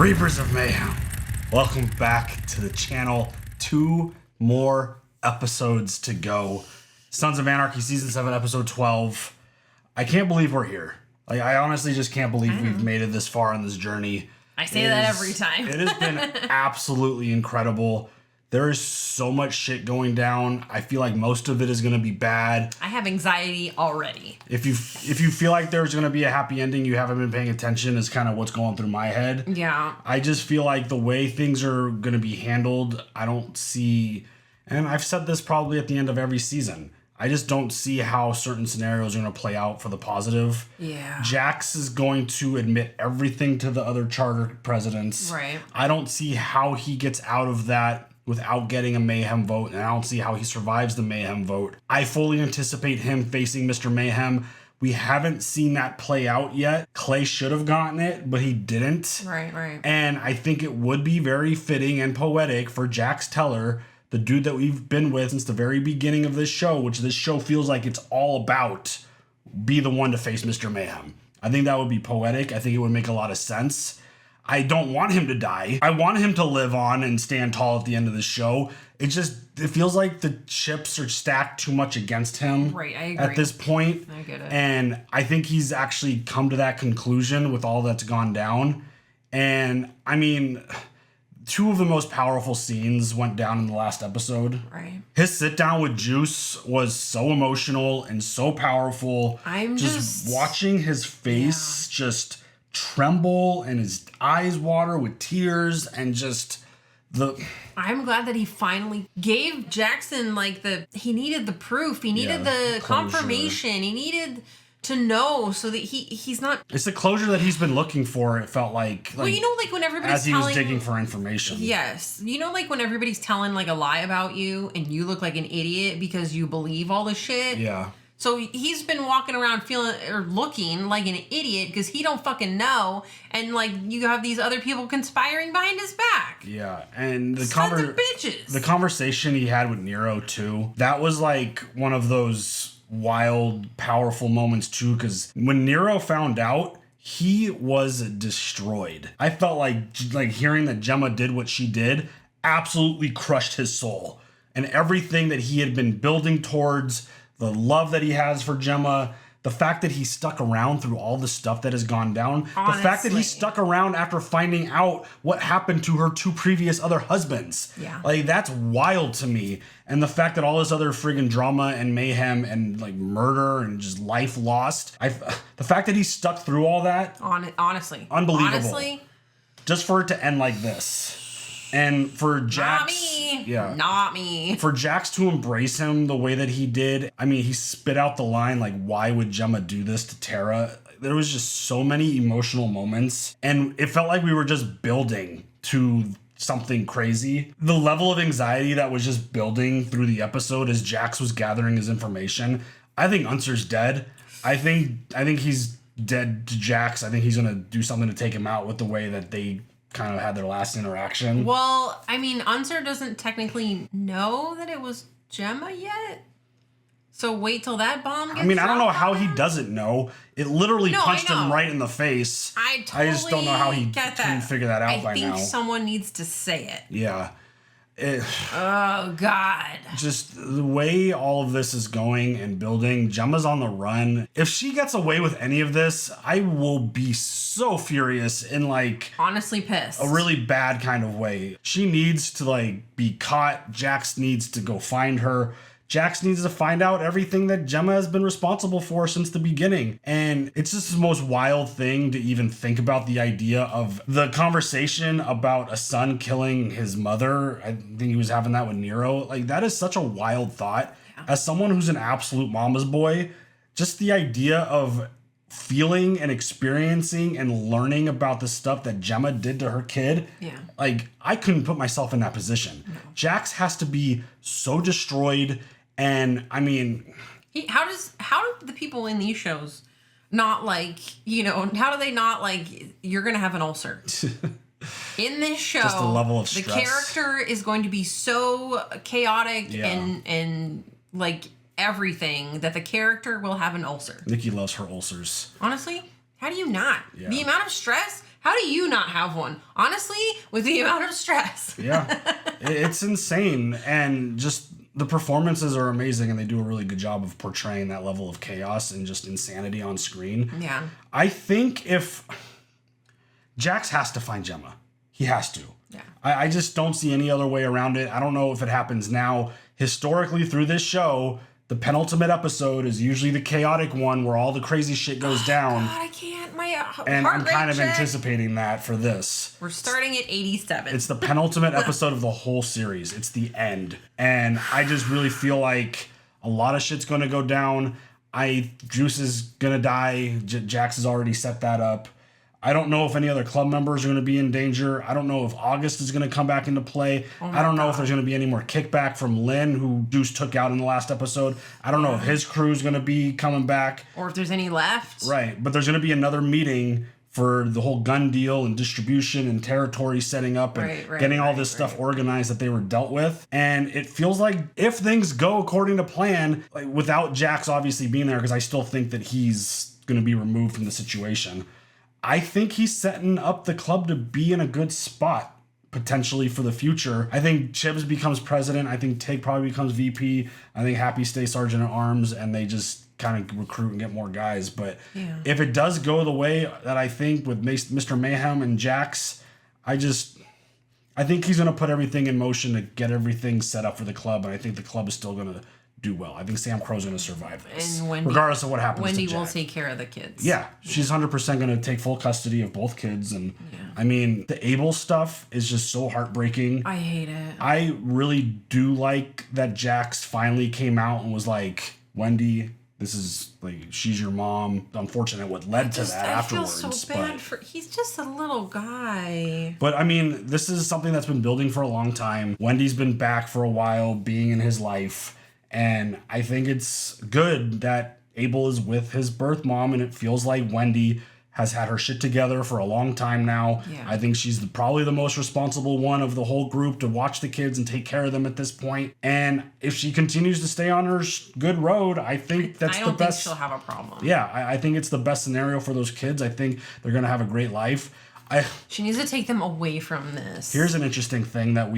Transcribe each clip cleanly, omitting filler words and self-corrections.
Reapers of Mayhem, welcome back to the channel. 2 more episodes to go. Sons of Anarchy Season 7, Episode 12. I can't believe we're here. Like, I honestly just can't believe we've made it this far on this journey. I say that every time. It has been absolutely incredible. There is so much shit going down. I feel like most of it is going to be bad. I have anxiety already. If you feel like there's going to be a happy ending, you haven't been paying attention is kind of what's going through my head. Yeah. I just feel like the way things are going to be handled, I don't see, and I've said this probably at the end of every season, I just don't see how certain scenarios are going to play out for the positive. Yeah. Jax is going to admit everything to the other charter presidents. Right. I don't see how he gets out of that without getting a Mayhem vote, and I don't see how he survives the Mayhem vote. I fully anticipate him facing Mr. Mayhem. We haven't seen that play out yet. Clay should have gotten it, but he didn't. Right. And I think it would be very fitting and poetic for Jax Teller, the dude that we've been with since the very beginning of this show, which this show feels like it's all about, be the one to face Mr. Mayhem. I think that would be poetic. I think it would make a lot of sense. I don't want him to die. I want him to live on and stand tall at the end of the show. It feels like the chips are stacked too much against him. Right, I agree. At this point. I get it. And I think he's actually come to that conclusion with all that's gone down. And I mean, 2 of the most powerful scenes went down in the last episode. Right. His sit down with Juice was so emotional and so powerful. I'm just watching his face just tremble and his eyes water with tears and just I'm glad that he finally gave Jackson he needed the proof, he needed the closure. Confirmation, he needed to know so that he's not. It's the closure that he's been looking for. It felt like well, when everybody's as he was digging for information. Yes, when everybody's telling a lie about you and you look like an idiot because you believe all the shit. Yeah. So he's been walking around feeling or looking like an idiot because he don't fucking know, and you have these other people conspiring behind his back. Yeah, and the Sons of bitches. The conversation he had with Nero too. That was one of those wild, powerful moments too. Because when Nero found out, he was destroyed. I felt like hearing that Gemma did what she did absolutely crushed his soul, and everything that he had been building towards. The love that he has for Gemma, the fact that he stuck around through all the stuff that has gone down, Honestly. The fact that he stuck around after finding out what happened to her 2 previous other husbands. Yeah. That's wild to me. And the fact that all this other friggin' drama and mayhem and murder and just life lost. The fact that he stuck through all that. Honestly. Unbelievable. Honestly. Just for it to end like this. And for Jax, not me. Yeah, not me. For Jax to embrace him the way that he did, I mean, he spit out the line why would Gemma do this to Tara? There was just so many emotional moments, and it felt like we were just building to something crazy. The level of anxiety that was just building through the episode as Jax was gathering his information. I think Unser's dead. I think he's dead to Jax. I think he's gonna do something to take him out with the way that they kind of had their last interaction. Well, I mean, Unser doesn't technically know that it was Gemma yet. So wait till that bomb gets I don't know how he doesn't know. It literally punched him right in the face. I just don't know how he couldn't figure that out by now. I think someone needs to say it. Yeah. Oh, God. Just the way all of this is going and building, Gemma's on the run. If she gets away with any of this, I will be so furious in honestly pissed. A really bad kind of way. She needs to be caught. Jax needs to go find her. Jax needs to find out everything that Gemma has been responsible for since the beginning. And it's just the most wild thing to even think about the idea of the conversation about a son killing his mother. I think he was having that with Nero. That is such a wild thought. Yeah. As someone who's an absolute mama's boy, just the idea of feeling and experiencing and learning about the stuff that Gemma did to her kid. Yeah. I couldn't put myself in that position. No. Jax has to be so destroyed. And I mean, how do the people in these shows not how do they not you're gonna have an ulcer? In this show, just the level of stress. The character is going to be so chaotic and everything that the character will have an ulcer. Nikki loves her ulcers. Honestly, how do you not? Yeah. The amount of stress. How do you not have one? Honestly, with the amount of stress. Yeah. It's insane. And just the performances are amazing, and they do a really good job of portraying that level of chaos and just insanity on screen. Yeah. I think if Jax has to find Gemma. He has to. Yeah. I just don't see any other way around it. I don't know if it happens now. Historically, through this show, the penultimate episode is usually the chaotic one where all the crazy shit goes down. God, I can't. My And heart I'm rate kind of check. anticipating that for this. We're starting at 87. It's the penultimate episode of the whole series. It's the end. And I just really feel like a lot of shit's going to go down. Juice is going to die. Jax has already set that up. I don't know if any other club members are going to be in danger. I don't know if August is going to come back into play. I don't know if there's going to be any more kickback from Lynn, who Juice took out in the last episode. I don't know if his crew is going to be coming back. Or if there's any left. Right. But there's going to be another meeting for the whole gun deal and distribution and territory setting up and getting all this stuff organized that they were dealt with. And it feels like if things go according to plan, like without Jax obviously being there, because I still think that he's going to be removed from the situation, I think he's setting up the club to be in a good spot potentially for the future. I think Chibs becomes president. I think Tig probably becomes VP. I think Happy stays Sergeant at Arms, and they just kind of recruit and get more guys. But if it does go the way that I think with Mr. Mayhem and Jax, I think he's going to put everything in motion to get everything set up for the club, and I think the club is still going to do well. I think Sam Crow's going to survive this, and regardless of what happens to Jack. Wendy will take care of the kids. Yeah, she's 100% going to take full custody of both kids. And I mean, the Abel stuff is just so heartbreaking. I hate it. I really do like that Jax finally came out and was like, Wendy, this is like, she's your mom. Unfortunate what led to that afterwards. I feel so bad he's just a little guy. But I mean, this is something that's been building for a long time. Wendy's been back for a while, being in his life. And I think it's good that Abel is with his birth mom, and it feels like Wendy has had her shit together for a long time now. Yeah. I think she's probably the most responsible one of the whole group to watch the kids and take care of them at this point. And if she continues to stay on her good road, I think that's the best. I don't think she'll have a problem. Yeah, I think it's the best scenario for those kids. I think they're going to have a great life. She needs to take them away from this. Here's an interesting thing that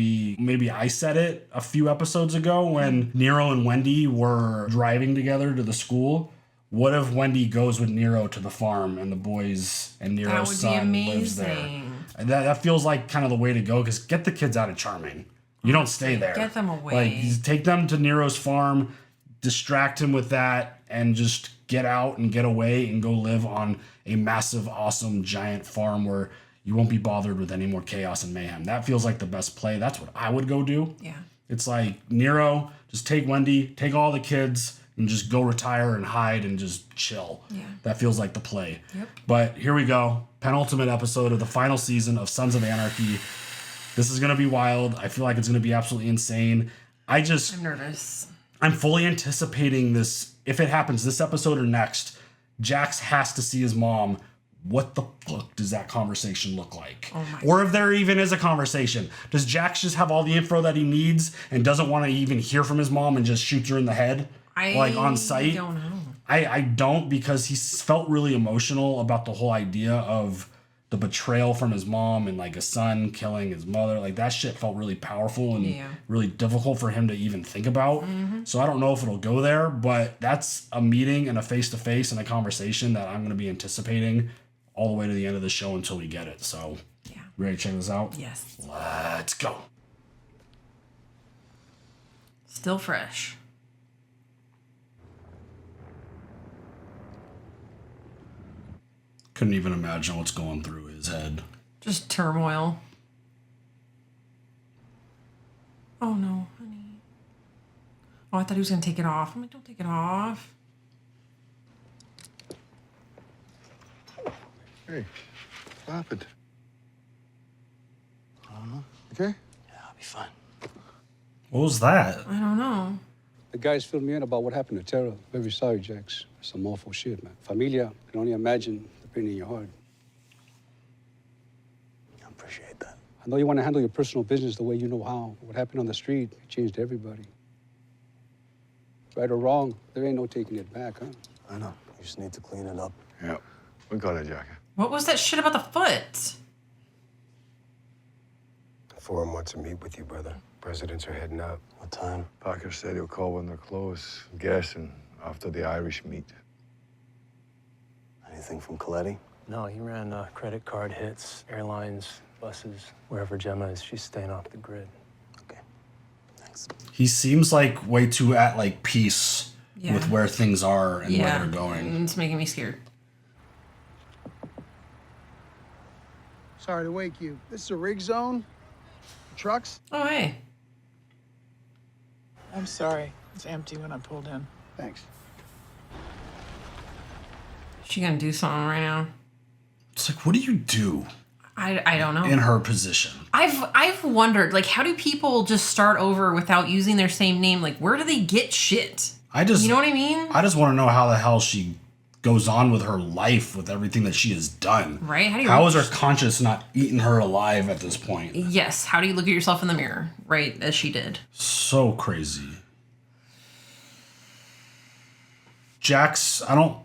I said it a few episodes ago when Nero and Wendy were driving together to the school. What if Wendy goes with Nero to the farm and the boys and Nero's son lives there? That feels like kind of the way to go, because get the kids out of Charming. You don't stay there. Get them away. Like, take them to Nero's farm, distract him with that, and just get out and get away and go live on a massive, awesome, giant farm where you won't be bothered with any more chaos and mayhem. That feels like the best play. That's what I would go do. Yeah. It's like, Nero, just take Wendy, take all the kids, and just go retire and hide and just chill. Yeah. That feels like the play. Yep. But here we go. Penultimate episode of the final season of Sons of Anarchy. This is going to be wild. I feel like it's going to be absolutely insane. I'm nervous. I'm fully anticipating this. If it happens this episode or next, Jax has to see his mom. What the fuck does that conversation look like? Oh my or if there even is a conversation. Does Jax just have all the info that he needs and doesn't want to even hear from his mom and just shoots her in the head? Like on sight? I don't know. I don't, because he felt really emotional about the whole idea of the betrayal from his mom and like a son killing his mother. Like, that shit felt really powerful and really difficult for him to even think about. Mm-hmm. So I don't know if it'll go there, but that's a meeting and a face-to-face and a conversation that I'm going to be anticipating all the way to the end of the show until we get it. So, ready to check this out? Yes. Let's go. Still fresh. Couldn't even imagine what's going through his head. Just turmoil. Oh no, honey. Oh, I thought he was gonna take it off. I'm like, don't take it off. Hey, what happened? I don't know. Okay? Yeah, I'll be fine. What was that? I don't know. The guys filled me in about what happened to Tara. Very sorry, Jax. Some awful shit, man. Familia, I can only imagine the pain in your heart. I appreciate that. I know you want to handle your personal business the way you know how. What happened on the street, it changed everybody. Right or wrong, there ain't no taking it back, huh? I know. You just need to clean it up. Yeah, we got it, Jack. What was that shit about the foot? The forum wants to meet with you, brother. Presidents are heading out. What time? Parker said he'll call when they're close. I'm guessing after the Irish meet. Anything from Coletti? No, he ran credit card hits, airlines, buses, wherever Gemma is. She's staying off the grid. Okay. Thanks. He seems like way too at like peace with where things are and where they're going. It's making me scared. Sorry to wake you. This is a rig zone? Trucks? Oh, hey. I'm sorry. It's empty when I pulled in. Thanks. She gonna do something right now? It's like, what do you do I don't know. in her position? I've wondered, like, how do people just start over without using their same name? Like, where do they get shit? You know what I mean? I just want to know how the hell she goes on with her life with everything that she has done. Right? How is her conscience not eating her alive at this point? Yes. How do you look at yourself in the mirror? Right, as she did. So crazy. Jax, I don't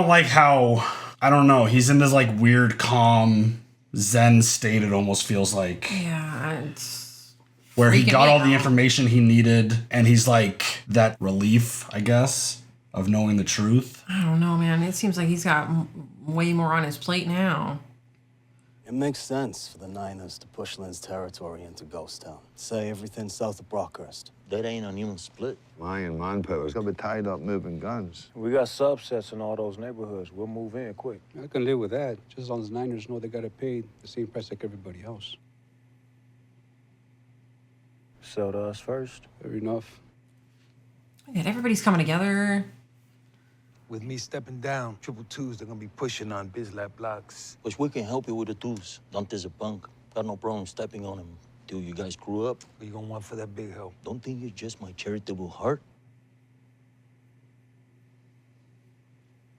like how, I don't know, he's in this like weird calm zen state, it almost feels like. Yeah, it's where he freaking got me all the out. information he needed, and he's like that relief, I guess, of knowing the truth. I don't know, man. It seems like he's got way more on his plate now. It makes sense for the Niners to push Lynn's territory into Ghost Town. Say everything south of Brockhurst. That ain't an even split. Lion manpower's gonna be tied up moving guns. We got subsets in all those neighborhoods. We'll move in quick. I can live with that, just as long as Niners know they got to pay the same price like everybody else. Sell to us first. Fair enough. And everybody's coming together. With me stepping down, 222s, they're gonna be pushing on Bislap blocks. But we can help you with the tools. Dante's a punk. Got no problem stepping on him till you guys screw up. What you gonna want for that big help? Don't think you're just my charitable heart.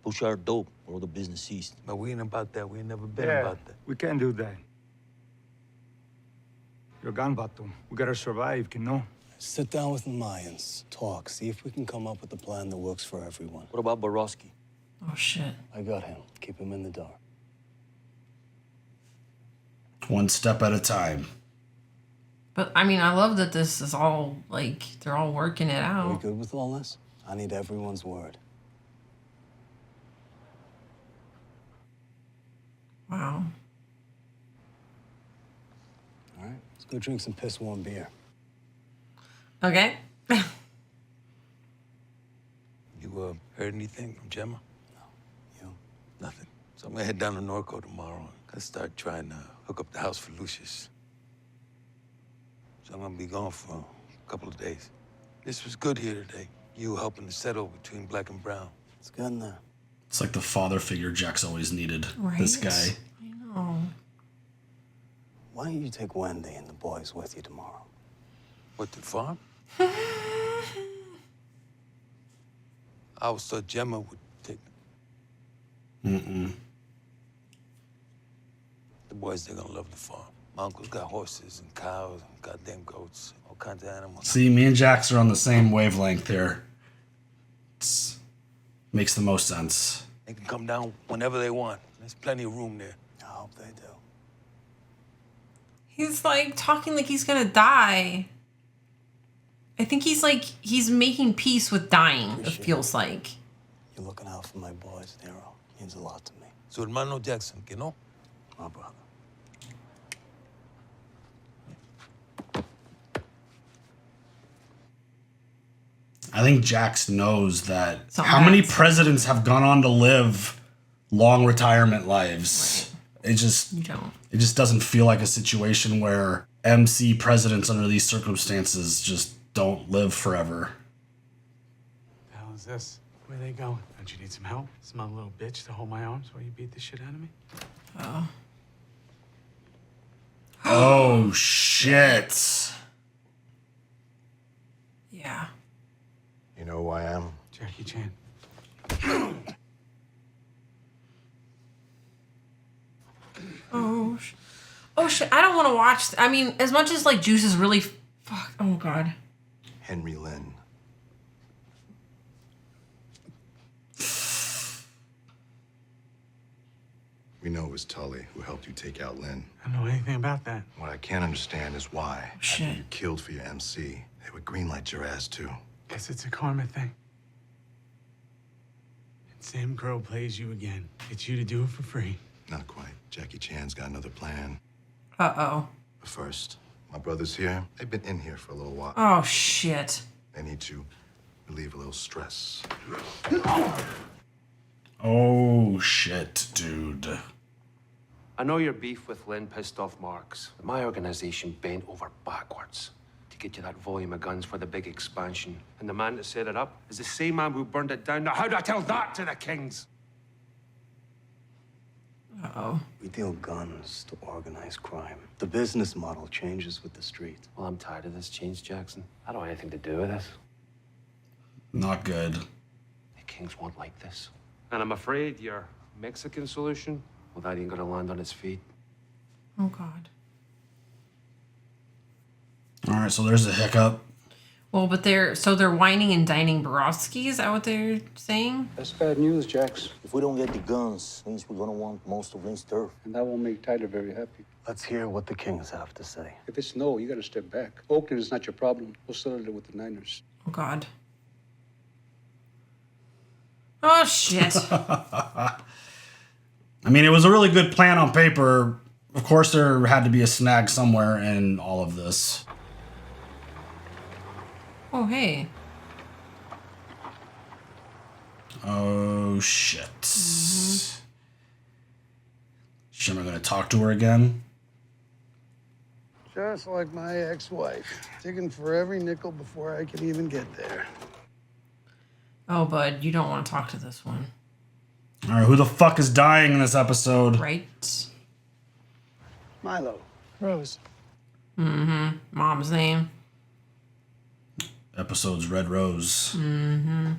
Push our dope or the business ceased. But we ain't about that. We ain't never been about that. We can't do that. You're gone, Bato. We gotta survive, you know? Sit down with the Mayans, talk, see if we can come up with a plan that works for everyone. What about Borowski? Oh, shit. I got him. Keep him in the dark. One step at a time. But, I mean, I love that this is all, like, they're all working it Are we out. good with all this? I need everyone's word. Wow. All right, let's go drink some piss-warm beer. Okay. You heard anything from Gemma? No. You? Nothing. So I'm gonna head down to Norco tomorrow. Gonna start trying to hook up the house for Lucius. So I'm gonna be gone for a couple of days. This was good here today. You helping to settle between black and brown. It's getting there. It's like the father figure Jax always needed. Right. This guy. I know. Why don't you take Wendy and the boys with you tomorrow? What, the farm? I always thought Gemma would take Mm-mm. the boys. They're gonna love the farm. My uncle's got horses and cows and goddamn goats, all kinds of animals. See, me and Jax are on the same wavelength here. It makes the most sense. They can come down whenever they want. There's plenty of room there. I hope they do. He's, like, talking like he's gonna die. I think he's making peace with dying, it feels like. You're looking out for my boys, Nero. Means a lot to me. So, hermano Jackson, you know? My brother. I think Jax knows that So how many that's- presidents have gone on to live long retirement lives. It just You don't. it just doesn't feel like a situation where MC presidents under these circumstances just don't live forever. The hell is this? Where are they going? Don't you need some help? Some other little bitch to hold my arms while you beat the shit out of me? Oh. Oh shit. Yeah. You know who I am? Jackie Chan. Oh, oh shit! I don't want to watch. I mean, as much as like Juice is really, fuck. Oh god. Henry Lynn. We know it was Tully who helped you take out Lynn. I don't know anything about that. What I can't understand is why, Shit. after you killed for your MC, they would greenlight your ass too. Guess it's a karma thing. And Sam Crow plays you again. Gets you to do it for free. Not quite. Jackie Chan's got another plan. Uh-oh. But first, my brothers here, they've been in here for a little while. Oh, shit. They need to relieve a little stress. Oh, shit, dude. I know your beef with Lynn pissed off Marks. My organization bent over backwards to get you that volume of guns for the big expansion. And the man that set it up is the same man who burned it down. Now, how do I tell that to the Kings? Uh-oh. We deal guns to organized crime. The business model changes with the street. Well, I'm tired of this change, Jackson. I don't want anything to do with this. Not good. The Kings won't like this. And I'm afraid your Mexican solution, well, that ain't gonna land on its feet. Oh, God. All right, so there's a hiccup. Well, but they're whining and dining Borowski. Is that what they're saying? That's bad news, Jax. If we don't get the guns, means we're gonna want most of Lynn's turf. And that won't make Tyler very happy. Let's hear what the Kings have to say. If it's no, you gotta step back. Oakland is not your problem. We'll settle it with the Niners. Oh, God. Oh, shit. I mean, it was a really good plan on paper. Of course, there had to be a snag somewhere in all of this. Oh, hey. Oh, shit. Is Gemma gonna talk to her again? Just like my ex-wife, digging for every nickel before I can even get there. Oh, bud, you don't want to talk to this one. All right, who the fuck is dying in this episode? Right? Milo. Rose. Mm-hmm. Mom's name. Episode's Red Rose. Mm-hmm.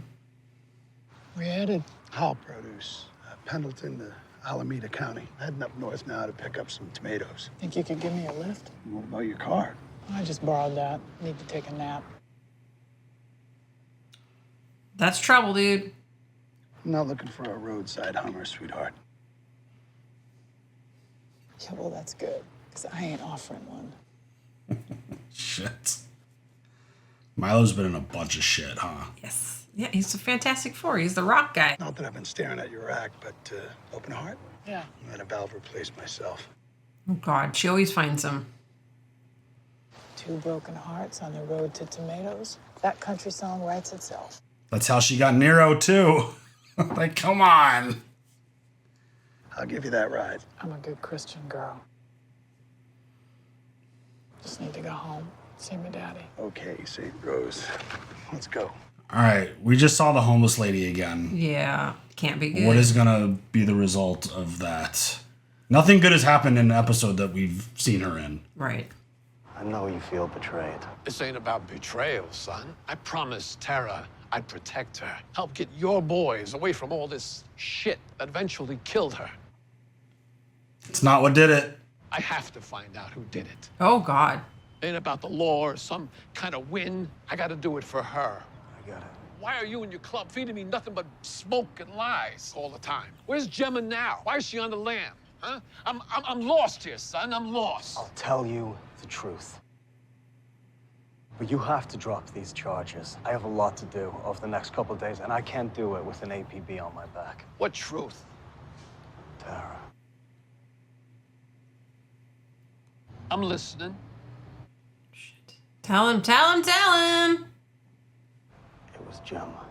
We headed. Hall Produce, Pendleton to Alameda County. Heading up north now to pick up some tomatoes. Think you could give me a lift? What about your car? I just borrowed that. Need to take a nap. That's trouble, dude. I'm not looking for a roadside Hummer, sweetheart. Yeah, well, that's good, because I ain't offering one. Shit. Milo's been in a bunch of shit, huh? Yes. Yeah, he's a Fantastic Four. He's the rock guy. Not that I've been staring at your rack, but open heart. Yeah. I'm at a valve replace myself. Oh, God. She always finds him. 2 broken hearts on the road to tomatoes. That country song writes itself. That's how she got Nero, too. Like, come on. I'll give you that ride. I'm a good Christian girl. Just need to go home, see my daddy. Okay, St. Rose. Let's go. All right, we just saw the homeless lady again. Yeah. Can't be good. What is gonna be the result of that? Nothing good has happened in an episode that we've seen her in. Right. I know you feel betrayed. This ain't about betrayal, son. I promised Tara I'd protect her, help get your boys away from all this shit that eventually killed her. It's not what did it. I have to find out who did it. Oh, God. Ain't about the law or some kind of win. I gotta do it for her. I got it. Why are you and your club feeding me nothing but smoke and lies all the time? Where's Gemma now? Why is she on the lam? Huh? I'm lost here, son. I'm lost. I'll tell you the truth. But you have to drop these charges. I have a lot to do over the next couple of days, and I can't do it with an APB on my back. What truth? Tara. I'm listening. Tell him, tell him, tell him. It was Gemma.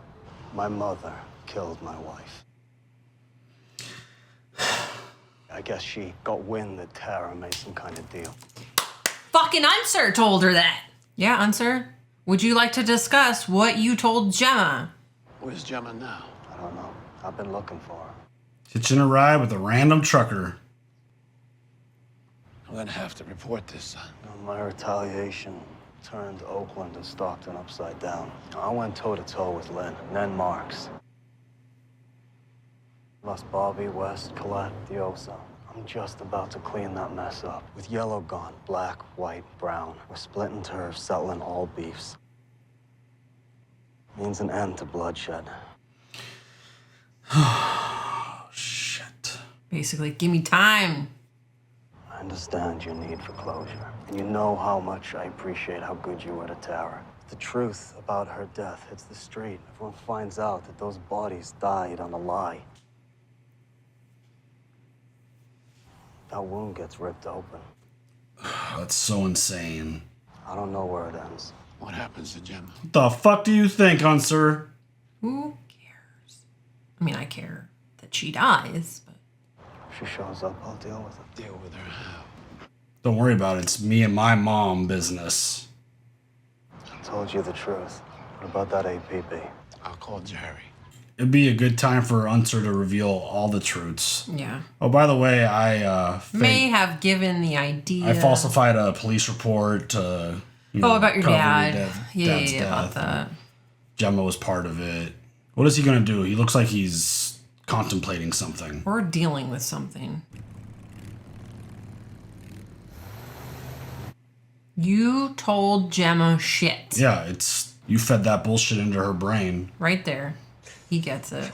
My mother killed my wife. I guess she got wind that Tara made some kind of deal. Fucking Unser told her that. Yeah, Unser. Would you like to discuss what you told Gemma? Where's Gemma now? I don't know. I've been looking for her. Hitching a ride with a random trucker. I'm gonna have to report this, son. My retaliation turned Oakland and Stockton upside down. I went toe-to-toe with Lynn, and then Marks. Lost Bobby, West, Colette, Diosa. I'm just about to clean that mess up. With yellow gone, black, white, brown. We're splitting turf, settling all beefs. Means an end to bloodshed. Oh, shit. Basically, give me time. I understand your need for closure. And you know how much I appreciate how good you were to Tara. The truth about her death hits the street. Everyone finds out that those bodies died on a lie. That wound gets ripped open. That's so insane. I don't know where it ends. What happens to Gemma? What the fuck do you think, Unser? Who cares? I mean, I care that she dies, but... If she shows up, I'll deal with it. Deal with her how? Don't worry about it. It's me and my mom business. I told you the truth. What about that APB? I'll call Jerry. It'd be a good time for Unser to reveal all the truths. Yeah. Oh, by the way, I may have given the idea. I falsified a police report to about your cover dad. dad's Yeah, about that. Gemma was part of it. What is he gonna do? He looks like he's contemplating something. Or dealing with something. You told Gemma shit. Yeah, you fed that bullshit into her brain. Right there. He gets it.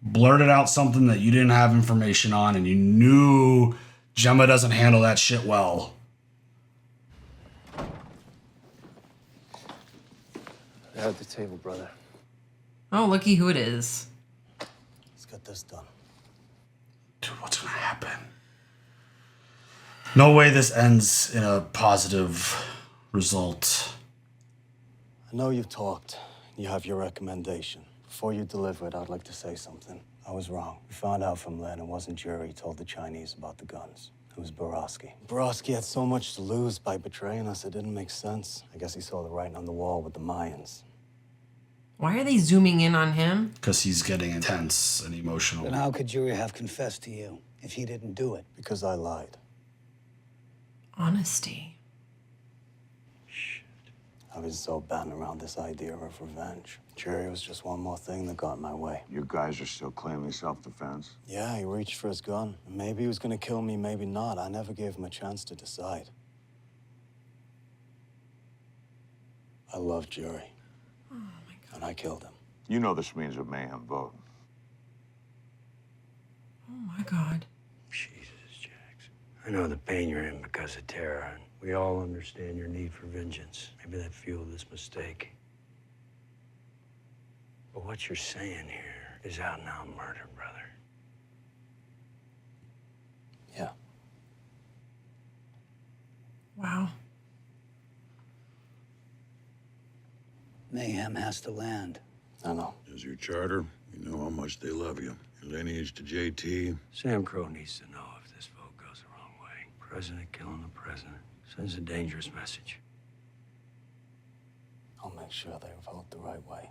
Blurted out something that you didn't have information on, and you knew Gemma doesn't handle that shit well. They're at the table, brother. Oh, looky who it is. Let's get this done. Dude, what's gonna happen? No way this ends in a positive result. I know you've talked. You have your recommendation. Before you deliver it, I'd like to say something. I was wrong. We found out from Len it wasn't Jury who told the Chinese about the guns. It was Borowski. Borowski had so much to lose by betraying us, it didn't make sense. I guess he saw the writing on the wall with the Mayans. Why are they zooming in on him? Because he's getting intense and emotional. Then how could Jury have confessed to you if he didn't do it? Because I lied. Honesty. I've been so batting around this idea of revenge. Jerry was just one more thing that got in my way. You guys are still claiming self-defense? Yeah, he reached for his gun. Maybe he was gonna kill me, maybe not. I never gave him a chance to decide. I love Jerry. Oh my God. And I killed him. You know this means a mayhem vote. Oh my God. Jesus, Jax. I know the pain you're in because of Tara, and we all understand your need for vengeance. Maybe that fueled this mistake. But what you're saying here is out and out murder, brother. Yeah. Wow. Mayhem has to land. I know. As your charter, you know how much they love you. Your lineage to JT. Sam Crow needs to know if this vote goes the wrong way. President killing the president sends a dangerous message. I'll make sure they vote the right way.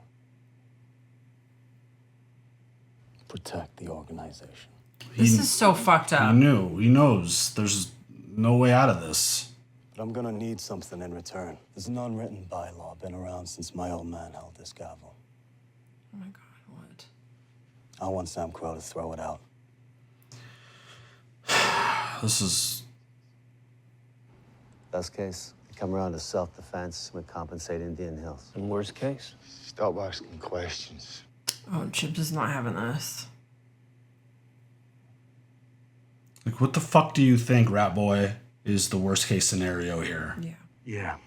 Protect the organization. This is so fucked up. He knew. He knows. There's no way out of this. But I'm gonna need something in return. There's an unwritten bylaw, been around since my old man held this gavel. Oh my God, what? I want Sam Crow to throw it out. This is... Best case, come around to self-defense with compensate Indian Hills. And worst case? Stop asking questions. Oh, Chips is not having this. Like, what the fuck do you think, Rat Boy, is the worst case scenario here? Yeah. Yeah.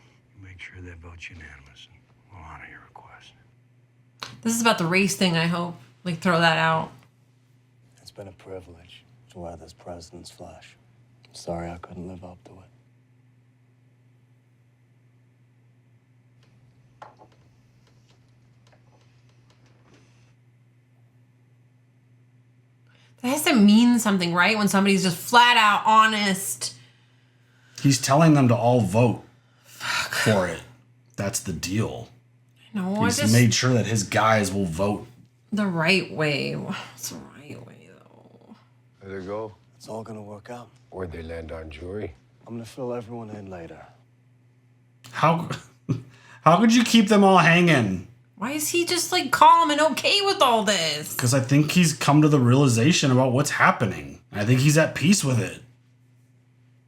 Make sure they vote unanimous, and we'll honor your request. This is about the race thing, I hope. Like, throw that out. It's been a privilege to wear this president's flesh. I'm sorry I couldn't live up to it. That has to mean something, right? When somebody's just flat out honest. He's telling them to all vote for it. That's the deal. No, He's made sure that his guys will vote. The right way. What's the right way, though? There they go. It's all gonna work out. Where'd they land on Jury? I'm gonna fill everyone in later. How could you keep them all hanging? Why is he just like calm and okay with all this? Because I think he's come to the realization about what's happening. I think he's at peace with it.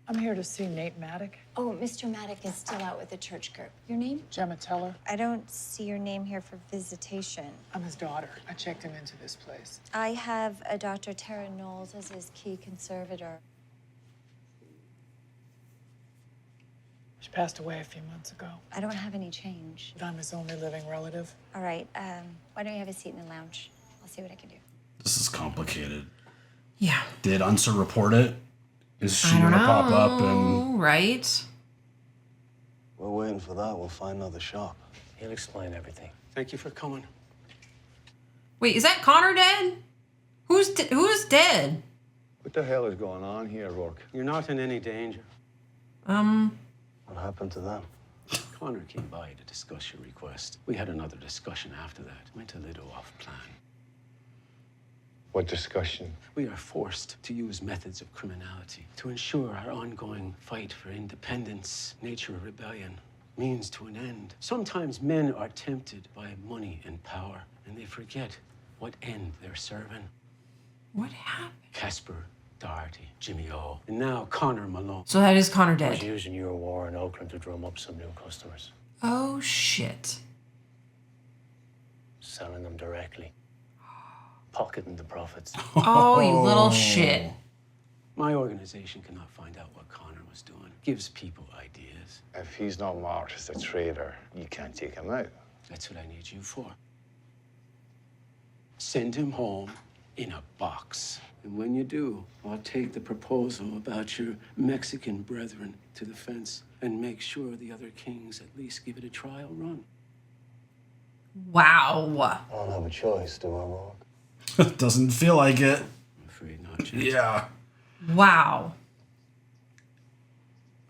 I'm here to see Nate Maddock. Oh, Mr. Maddock is still out with the church group. Your name? Gemma Teller. I don't see your name here for visitation. I'm his daughter. I checked him into this place. I have a Dr. Tara Knowles as his key conservator. She passed away a few months ago. I don't have any change. But I'm his only living relative. All right, why don't you have a seat in the lounge? I'll see what I can do. This is complicated. Yeah. Did Unser report it? Is she I don't gonna know, pop up and right? We're waiting for that. We'll find another shop. He'll explain everything. Thank you for coming. Wait, is that Connor dead? Who's dead? What the hell is going on here, Rourke? You're not in any danger. What happened to them? Connor came by to discuss your request. We had another discussion after that. Went a little off plan. What discussion? We are forced to use methods of criminality to ensure our ongoing fight for independence, nature of rebellion, means to an end. Sometimes men are tempted by money and power, and they forget what end they're serving. What happened? Casper, Doherty, Jimmy O, and now Connor Malone. So that is Connor Was dead. using your war in Oakland to drum up some new customers, Oh shit. selling them directly, pocketing the profits. Oh, you little shit. My organization cannot find out what Connor was doing. Gives people ideas. If he's not marked as a traitor, you can't take him out. That's what I need you for. Send him home in a box. And when you do, I'll take the proposal about your Mexican brethren to the fence and make sure the other kings at least give it a trial run. Wow. I don't have a choice, do I, Rourke? doesn't feel like it. I'm afraid not, James. Yeah. Wow.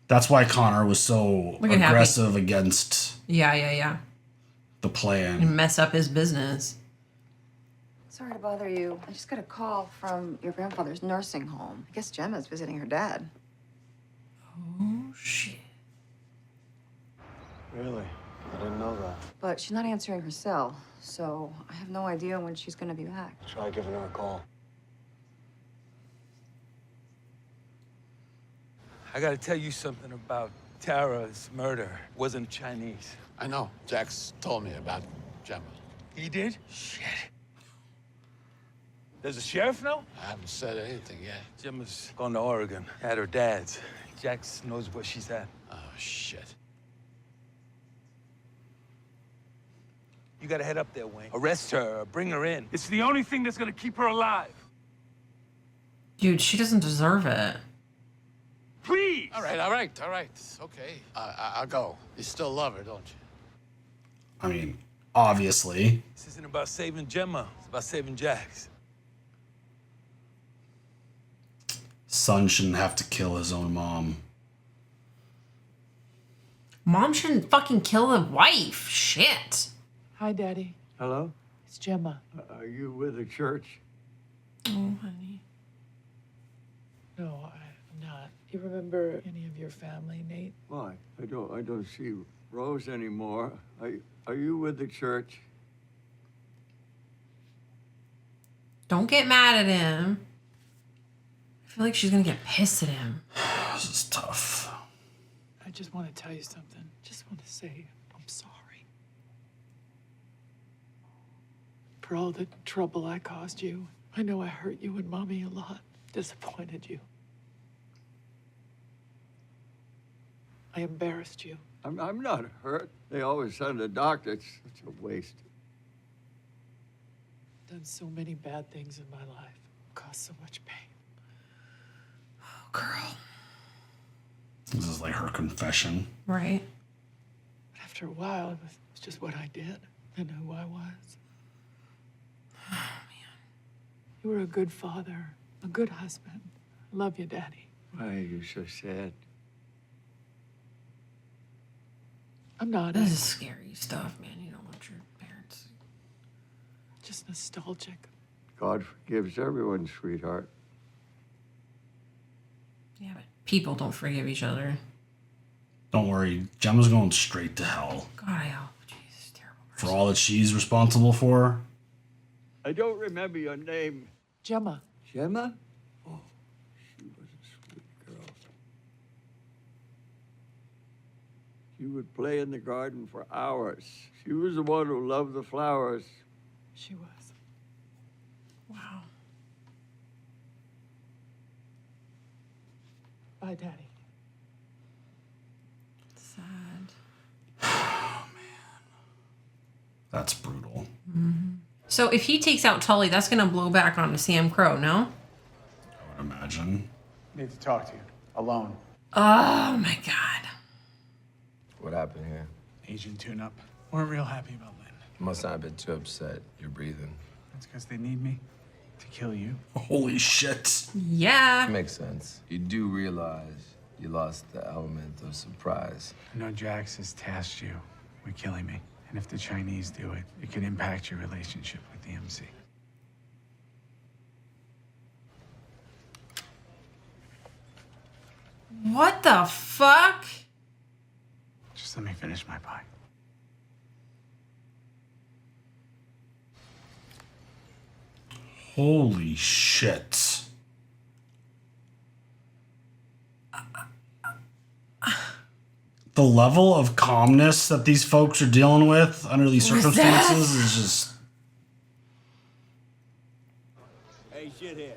That's why Connor was so Look at Happy. aggressive against Yeah. the And plan. mess up his business. Sorry to bother you. I just got a call from your grandfather's nursing home. I guess Gemma's visiting her dad. Oh shit. Really? I didn't know that. But she's not answering her cell, so I have no idea when she's gonna be back. Try giving her a call. I gotta tell you something about Tara's murder. Wasn't Chinese. I know. Jax told me about Gemma. He did? Shit. Does the sheriff know? I haven't said anything yet. Gemma's gone to Oregon at her dad's. Jax knows where she's at. Oh, shit. You gotta head up there, Wayne. Arrest her or bring her in. It's the only thing that's gonna keep her alive. Dude, she doesn't deserve it. Please! All right. Okay. I'll go. You still love her, don't you? I mean, obviously. This isn't about saving Gemma. It's about saving Jax. Son shouldn't have to kill his own mom. Mom shouldn't fucking kill the wife. Shit. Hi, Daddy. Hello? It's Gemma. Are you with the church? Oh, honey. No, I'm not. You remember any of your family, Nate? Why? I don't see Rose anymore. Are you with the church? Don't get mad at him. I feel like she's gonna get pissed at him. This is tough. I just want to tell you something. Just want to say I'm sorry. For all the trouble I caused you. I know I hurt you and Mommy a lot. Disappointed you. I embarrassed you. I'm not hurt. They always send a doctor. It's such a waste. Done so many bad things in my life. Caused so much pain. Oh, girl. This is like her confession. Right. But after a while, it was just what I did and who I was. Oh, man. You were a good father, a good husband. I love you, Daddy. Why are you so sad? I'm not. This is scary stuff, man. You don't want your parents. Just nostalgic. God forgives everyone, sweetheart. Yeah, but people don't forgive each other. Don't worry, Gemma's going straight to hell. God, I hope. Jesus, terrible. For all that she's responsible for. I don't remember your name. Gemma. Gemma? Oh, she was a sweet girl. She would play in the garden for hours. She was the one who loved the flowers. She was. Wow. Bye, Daddy. Sad. That's brutal. So if he takes out Tully, that's gonna blow back onto Sam Crow, no? I would imagine. Need to talk to you. Alone. Oh my god. What happened here? Agent tune-up. Weren't real happy about Lynn. You must not have been too upset. You're breathing. That's because they need me to kill you. Holy shit. Yeah. Makes sense. You do realize you lost the element of surprise. I know Jax has tasked you with killing me. And if the Chinese do it, it could impact your relationship with the MC. What the fuck? Just let me finish my pie. Holy shit. The level of calmness that these folks are dealing with under these circumstances is just... Hey, shithead.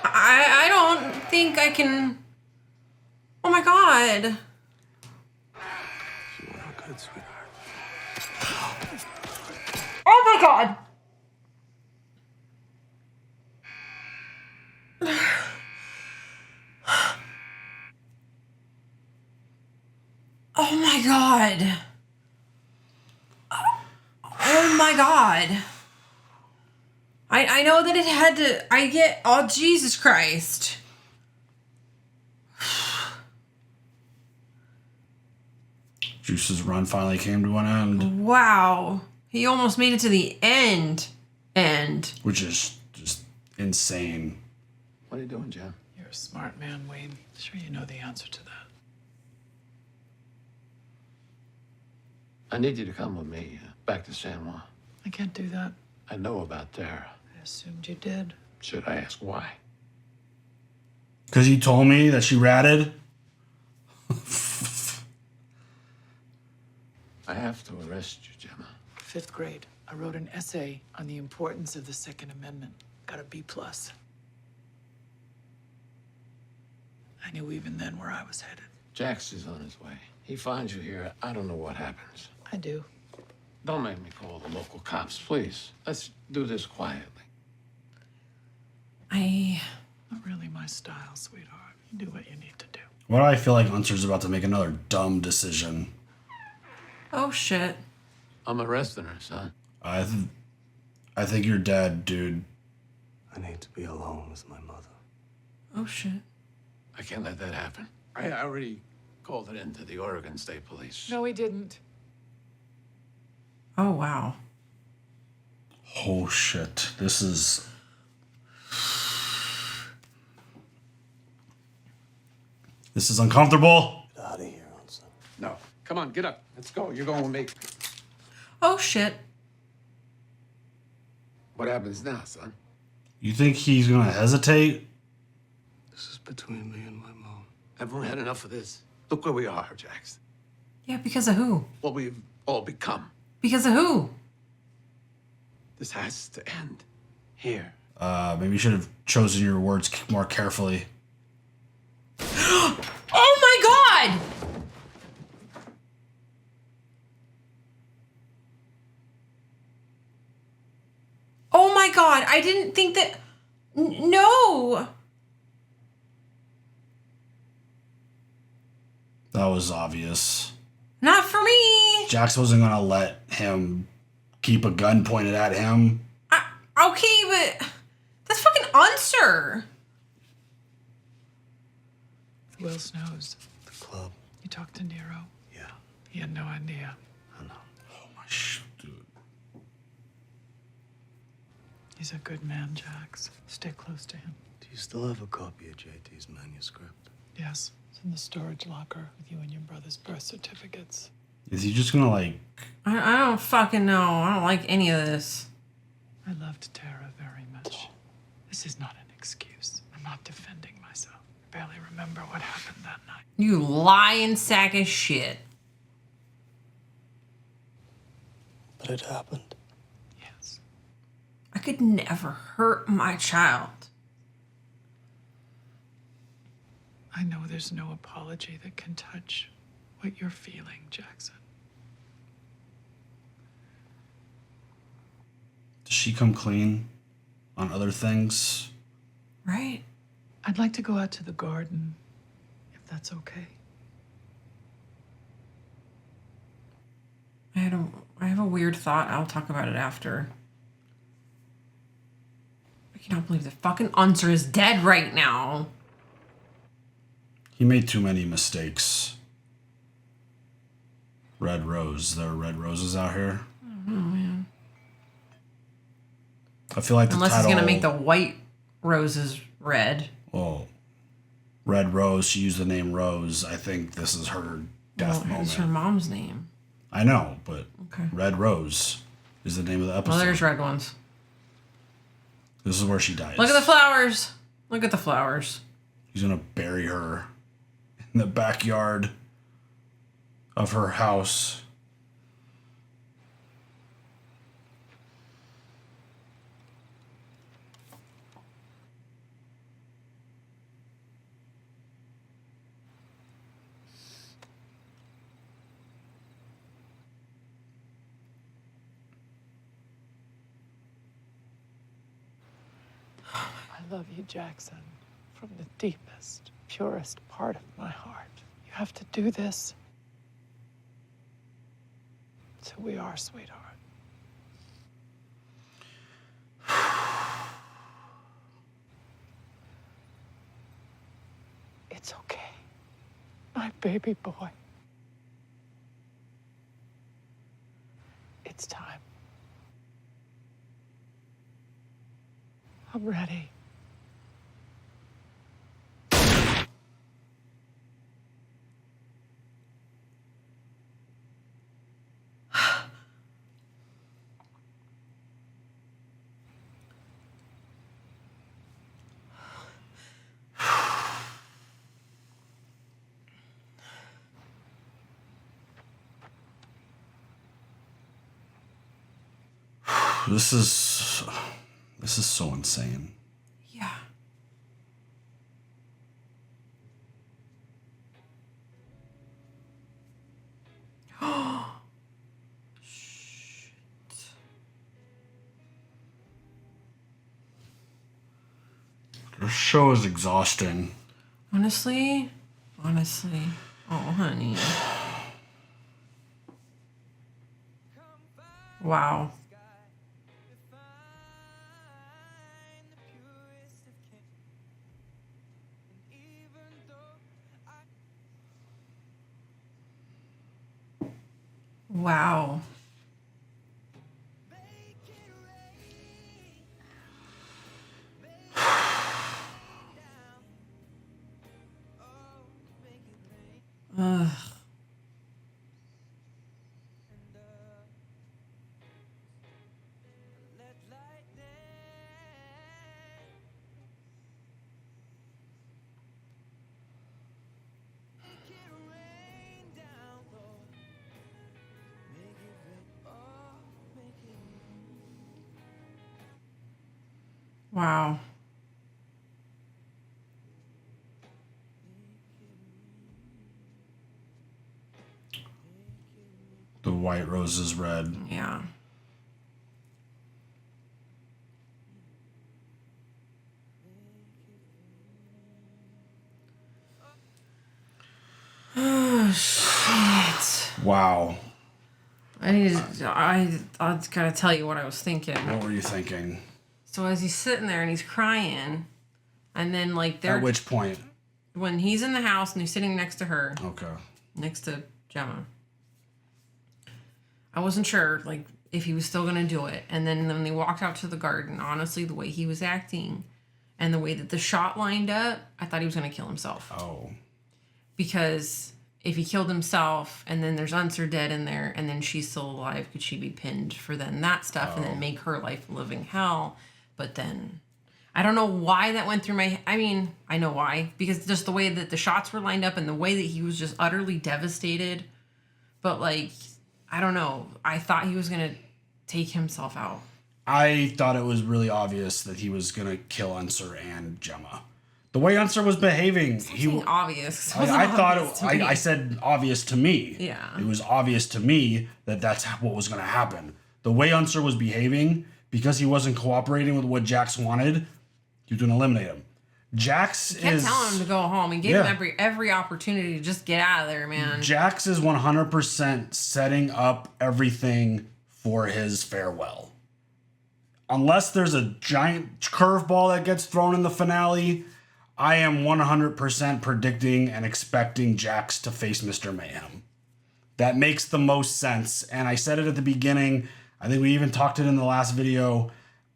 I don't think I can... Oh my god. You are good, sweetheart. Oh my god. Oh my god. Oh my god. I know that it had to... I get... Oh, Jesus Christ. Juice's run finally came to an end. Wow. He almost made it to the end. Which is just insane. What are you doing, Jim? You're a smart man, Wayne. Sure you know the answer to that. I need you to come with me back to San Juan. I can't do that. I know about Tara. I assumed you did. Should I ask why? Because you told me that she ratted? I have to arrest you, Gemma. 5th grade, I wrote an essay on the importance of the Second Amendment. Got a B+. I knew even then where I was headed. Jax is on his way. He finds you here. I don't know what happens. I do. Don't make me call the local cops, please. Let's do this quietly. Not really my style, sweetheart. You do what you need to do. Why do I feel like Unser's about to make another dumb decision? Oh, shit. I'm arresting her, son. I think you're dead, dude. I need to be alone with my mother. Oh, shit. I can't let that happen. I already called it into the Oregon State Police. No, he didn't. Oh, wow. Oh, shit. This is... This is uncomfortable. Get out of here, Unser. No. Come on, get up. Let's go. You're going with me. Oh, shit. What happens now, son? You think he's gonna hesitate? This is between me and my mom. Everyone had enough of this. Look where we are, Jax. Yeah, because of who? What we've all become. Because of who? This has to end. Here. Maybe you should have chosen your words more carefully. Oh my god! Oh my god, I didn't think that... No! That was obvious. Not for me! Jax wasn't gonna let him keep a gun pointed at him. Okay, but... That's fucking Unser! Who else knows? The club. You talked to Nero? Yeah. He had no idea. I know. Oh my shit, dude. He's a good man, Jax. Stay close to him. Do you still have a copy of JT's manuscript? Yes. It's in the storage locker with you and your brother's birth certificates. Is he just gonna like... I don't fucking know. I don't like any of this. I loved Tara very much. This is not an excuse. I'm not defending myself. I barely remember what happened that night. You lying sack of shit. But it happened. I could never hurt my child. I know there's no apology that can touch what you're feeling, Jackson. Does she come clean on other things? Right. I'd like to go out to the garden, if that's okay. I have a weird thought. I'll talk about it after. I cannot believe the fucking Unser is dead right now. He made too many mistakes. Red rose. There are red roses out here. I don't know, man. I feel like Unless he's gonna make the white roses red. Well, Red Rose. She used the name Rose. I think this is her death moment. It's her mom's name. I know, but Okay. Red Rose is the name of the episode. Well, there's red ones. This is where she dies. Look at the flowers. Look at the flowers. He's gonna bury her in the backyard of her house. I love you, Jackson, from the deepest, purest part of my heart. You have to do this. So we are, sweetheart. It's okay. My baby boy. It's time. I'm ready. This is so insane. Yeah. Shit. This show is exhausting. Honestly. Oh, honey. Wow. Wow. Ugh. Wow. The white rose is red. Yeah. Oh, shit. Wow. I gotta tell you what I was thinking. What were you thinking? So as he's sitting there and he's crying, and then like they're At which point? when he's in the house and he's sitting next to her. Okay. Next to Gemma. I wasn't sure like if he was still gonna do it. And then when they walked out to the garden, honestly, the way he was acting and the way that the shot lined up, I thought he was gonna kill himself. Oh. Because if he killed himself and then there's Unser dead in there and then she's still alive, could she be pinned for then that stuff and then make her life a living hell? But then I don't know why that went through my. I mean, I know why, because just the way that the shots were lined up and the way that he was just utterly devastated. But like, I don't know. I thought he was gonna take himself out. I thought it was really obvious that he was gonna kill Unser and Gemma. The way Unser was behaving, obvious. I thought I said obvious to me. Yeah. It was obvious to me that that's what was gonna happen. The way Unser was behaving, because he wasn't cooperating with what Jax wanted, he was gonna eliminate him. Jax kept telling him to go home. He gave him every opportunity to just get out of there, man. Jax is 100% setting up everything for his farewell. Unless there's a giant curveball that gets thrown in the finale, I am 100% predicting and expecting Jax to face Mr. Mayhem. That makes the most sense. And I said it at the beginning. I think we even talked it in the last video.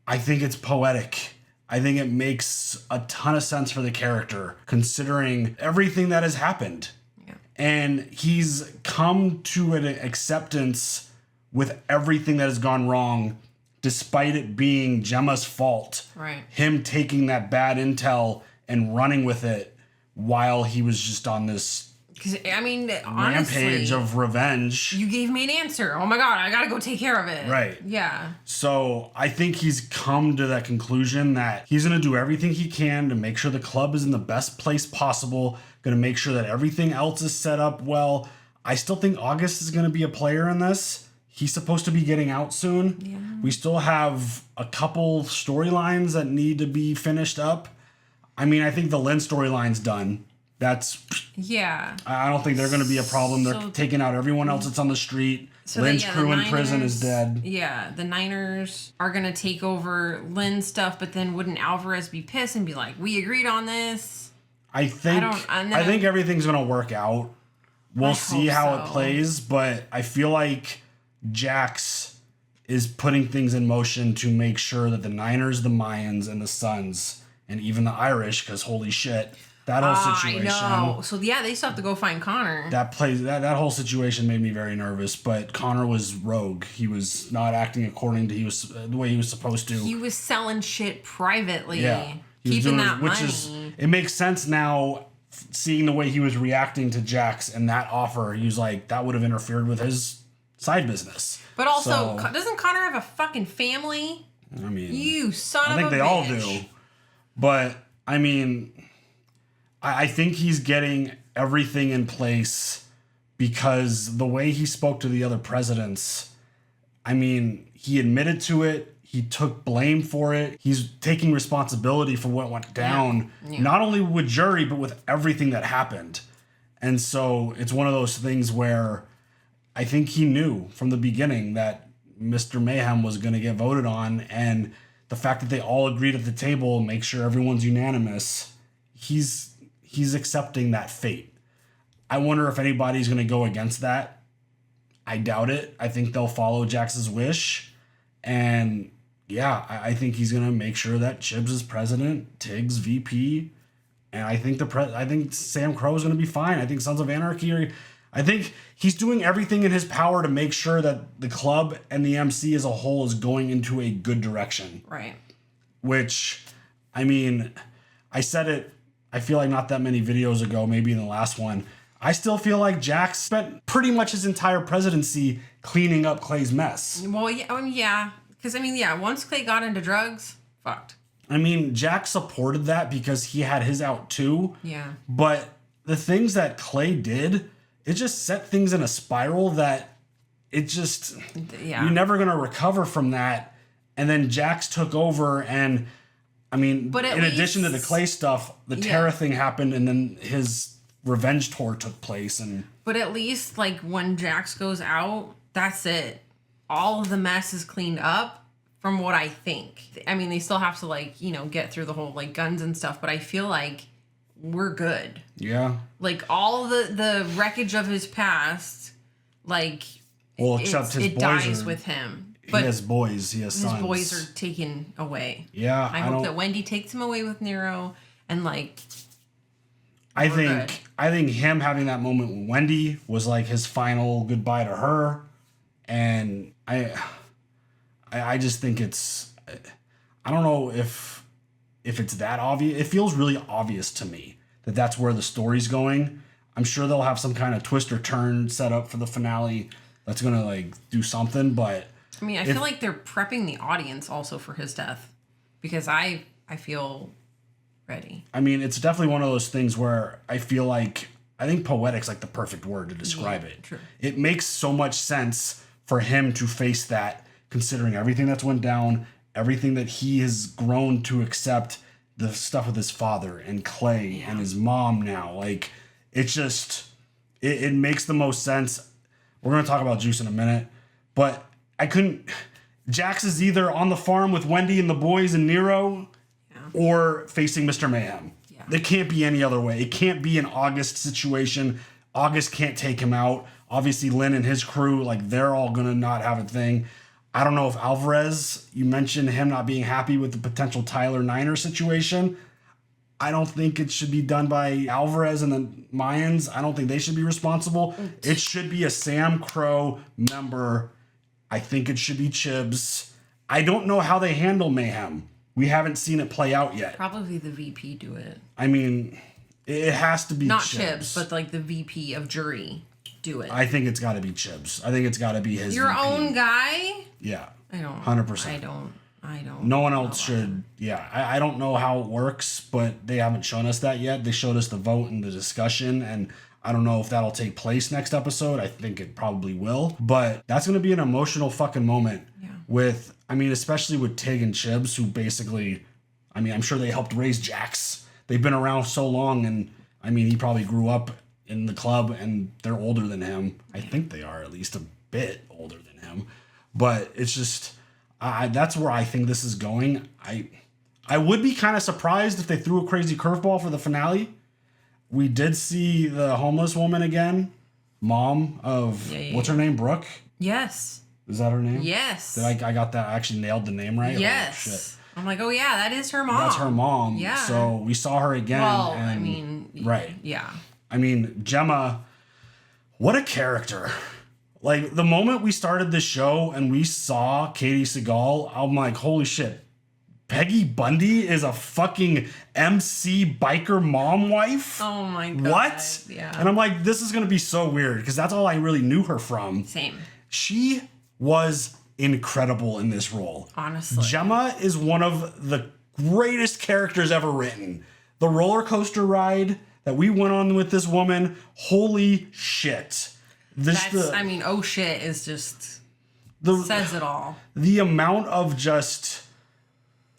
I think it's poetic. I think it makes a ton of sense for the character, considering everything that has happened. Yeah. And he's come to an acceptance with everything that has gone wrong, despite it being Gemma's fault. Right. Him taking that bad intel and running with it while he was just on this Because, I mean, honestly, rampage of revenge. You gave me an answer. Oh my God, I gotta go take care of it. Right. Yeah. So I think he's come to that conclusion that he's going to do everything he can to make sure the club is in the best place possible, going to make sure that everything else is set up well. I still think August is going to be a player in this. He's supposed to be getting out soon. Yeah. We still have a couple storylines that need to be finished up. I mean, I think the Lynn storyline's done. That's... Yeah. I don't think they're going to be a problem. They're taking out everyone else that's on the street. Lynn's crew in prison is dead. Yeah, the Niners are going to take over Lynn's stuff, but then wouldn't Alvarez be pissed and be like, we agreed on this? I think everything's going to work out. We'll see how it plays, but I feel like Jax is putting things in motion to make sure that the Niners, the Mayans, and the Suns, and even the Irish, because holy shit, that whole situation. I know. So yeah, they still have to go find Connor. That whole situation made me very nervous. But Connor was rogue. He was not acting according to the way he was supposed to. He was selling shit privately. Yeah, keeping that money. It makes sense now. Seeing the way he was reacting to Jax and that offer, he was like, that would have interfered with his side business. But also, doesn't Connor have a fucking family? I mean, you son of a bitch. I think they all do. But I mean, I think he's getting everything in place because the way he spoke to the other presidents, I mean, he admitted to it. He took blame for it. He's taking responsibility for what went down, not only with jury, but with everything that happened. And so it's one of those things where I think he knew from the beginning that Mr. Mayhem was going to get voted on. And the fact that they all agreed at the table, make sure everyone's unanimous, he's accepting that fate. I wonder if anybody's going to go against that. I doubt it. I think they'll follow Jax's wish. And yeah, I think he's going to make sure that Chibs is president, Tiggs VP, and I think I think Sam Crow is going to be fine. I think Sons of Anarchy I think he's doing everything in his power to make sure that the club and the MC as a whole is going into a good direction. Right. Which, I mean, I said it, I feel like not that many videos ago, maybe in the last one. I still feel like Jax spent pretty much his entire presidency cleaning up Clay's mess. Well, yeah, I mean, yeah. Because, I mean, yeah, once Clay got into drugs, fucked. I mean, Jax supported that because he had his out too. Yeah. But the things that Clay did, it just set things in a spiral that it just... Yeah. You're never going to recover from that. And then Jax took over and, I mean, in addition to the Clay stuff, the Terra thing happened and then his revenge tour took place. But at least, like, when Jax goes out, that's it. All of the mess is cleaned up from what I think. I mean, they still have to, like, you know, get through the whole, like, guns and stuff, but I feel like we're good. Yeah. Like, all the wreckage of his past, like, well, except his it boys dies are, with him. He But has boys. He has sons. his boys are taken away. Yeah. I hope that Wendy takes him away with Nero and, like... I think him having that moment with Wendy was like his final goodbye to her. And I just think it's, I don't know if if it's that obvious. It feels really obvious to me that that's where the story's going. I'm sure they'll have some kind of twist or turn set up for the finale that's gonna like do something. But I mean, I feel like they're prepping the audience also for his death, because I feel ready. I mean, it's definitely one of those things where I feel like, I think poetic's like the perfect word to describe it. True. It makes so much sense for him to face that, considering everything that's went down, everything that he has grown to accept, the stuff with his father and Clay and his mom now. Like, it's just, it makes the most sense. We're going to talk about Juice in a minute, but Jax is either on the farm with Wendy and the boys and Nero or facing Mr. Mayhem. Yeah. There can't be any other way. It can't be an August situation. August can't take him out. Obviously, Lynn and his crew, like, they're all going to not have a thing. I don't know if Alvarez, you mentioned him not being happy with the potential Tyler Niner situation. I don't think it should be done by Alvarez and the Mayans. I don't think they should be responsible. It should be a Sam Crow member. I think it should be Chibs. I don't know how they handle Mayhem. We haven't seen it play out yet. Probably the VP do it. I mean, it has to be Not Chibs. but like the VP of jury do it. I think it's got to be Chibs. I think it's got to be his Your VP. own guy? Yeah. I don't. 100%. I don't. No one else should. Yeah. I don't know how it works, but they haven't shown us that yet. They showed us the vote and the discussion, and I don't know if that'll take place next episode. I think it probably will. But that's going to be an emotional fucking moment with, I mean, especially with Tig and Chibs, who basically, I mean, I'm sure they helped raise Jax. They've been around so long, and I mean, he probably grew up in the club, and they're older than him. I think they are at least a bit older than him. But it's just, that's where I think this is going. I would be kind of surprised if they threw a crazy curveball for the finale. We did see the homeless woman again, mom of, what's her name, Brooke? Yes. Is that her name? Yes. Did I got that? I actually nailed the name right? Yes. Oh, shit. I'm like, oh yeah, that is her mom. That's her mom. Yeah. So we saw her again. Well, and, I mean, right. Yeah. I mean, Gemma, what a character. Like, the moment we started this show and we saw Katie Seagal, I'm like, holy shit. Peggy Bundy is a fucking MC biker mom wife? Oh my God. What? Yeah. And I'm like, this is going to be so weird because that's all I really knew her from. Same. She was incredible in this role. Honestly. Gemma is one of the greatest characters ever written. The roller coaster ride that we went on with this woman, holy shit. I mean, oh shit is just says it all. The amount of just,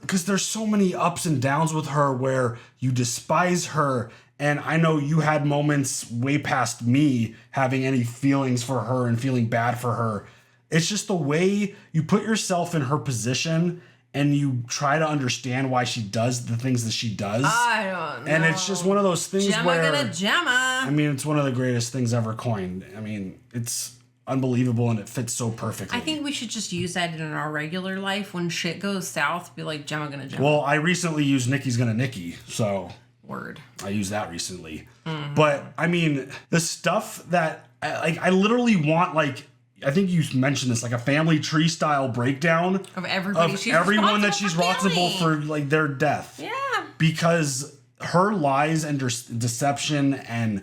because there's so many ups and downs with her where you despise her, and I know you had moments way past me having any feelings for her and feeling bad for her. It's just the way you put yourself in her position and you try to understand why she does the things that she does. I don't know. And it's just one of those things Gemma. I mean, it's one of the greatest things ever coined. I mean, it's unbelievable and it fits so perfectly. I think we should just use that in our regular life. When shit goes south, be like, Gemma gonna Gemma. Well, I recently used Nikki's gonna Nikki, so word. I used that recently. Mm-hmm. But I mean, the stuff that I literally want, like, I think you mentioned this, like a family tree style breakdown of everybody, everyone that she's responsible for, like, their death. Yeah. Because her lies and deception and